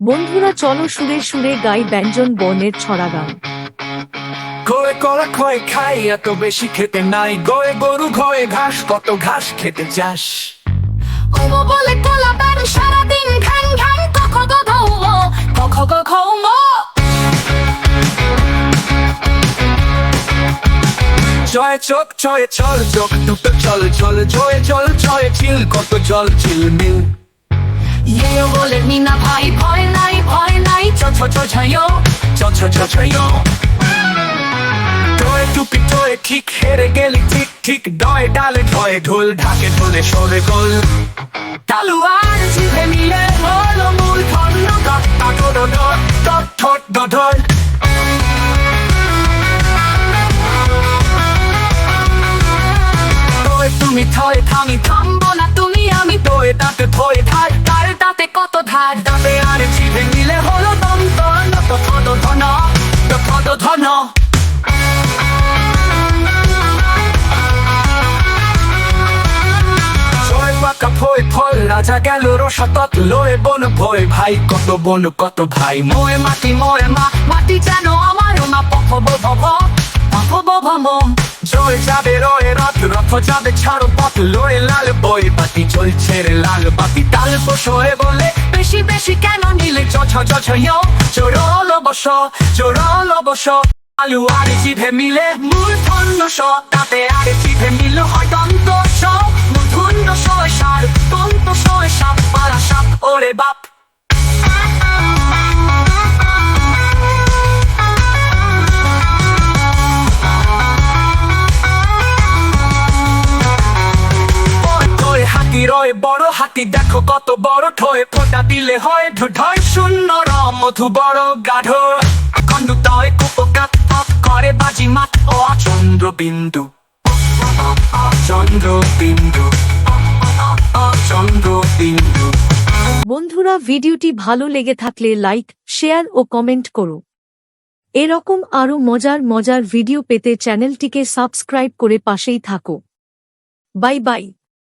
বন্ধুরা চলো সুরে সুরে গাই ব্যঞ্জন বর্ণের ছড়া গান। ঘরে কলা খয়ে খাই এত বেশি খেতে নাই, গয়ে গরু ঘয়ে ঘাস কত ঘাস খেতে চাস। ওমো বলে কলা ব্যান সারাদিন ঘ্যাং ঘ্যাং কক গ ঘৌমো কক গ ঘৌমো। জয় চোখ ছয়ে চল চোখ দুটো চল চল জয়ে জল ছয়ে চিল কত জল চিল মিল। ইয়ে বলে মিনা ভাই ভয় নাই চ ছ ছ ছয়ো চ ছ ছ ছয়ো। টয়ে টুপি টয়ে ঠিক হেরে গেলি ঠিক ঠিক ডয়ে ডালে ঢয়ে ঢোল ঢাকে ঢোলে সরে গোল। তালু আর জিভে মিলে হলো মূল ধন্য ডট ডট ডট ডট ঠট ডট ডট। তুমি থয়ে থামি থামবো না তুমি আমি টয়ে দাঁতে থয়ে ধার তার তাতে কত ধার দাঁতে আর জিভে মিলে হলো দন্ত নত থদ ধন থদ ধন। জয় পাকা ফয় ফল রাজা গেল রসতত লয়ে বন ভয় ভাই কত বন কত ভাই। মোয়ে মাটি মোয়ে মা মাটি যেন আমার মা পফ বভ পফ বভ মম। জয় যাবে রয়ে রথ রথ যাবে ছাড়ো পথ লয়ে লাল বই বাতি জ্বলছে রে লাল বাতি তাল বসে বলে বেশি বেশি কেন নিলে ছ ছ ছ ছয় চোরল বস চোরল বস। আলু আর জিভে মিলে মূল ধন্য স তাতে আর জিভে মিল হয় দন্ত স মূর্ধন্য সয় সার দন্ত সয় সাপ পারা সাপ ওরে বাপ। হাতি রয়ে বড় হাতি দেখো কত বড় ঠয়ে ফোটা দিলে হয় ঢয় শূন্য র মধু বড় গাঢ়। খন্ডু তয় কুপকাত পথ করে বাজি মাত ও চন্দ্র বিন্দু চন্দ্র বিন্দু চন্দ্র বিন্দু। বন্ধুরা ভিডিওটি ভালো লেগে থাকলে লাইক শেয়ার ও কমেন্ট করো। এরকম আরো মজার মজার ভিডিও পেতে চ্যানেলটিকে সাবস্ক্রাইব করে পাশেই থাকো। Bye bye.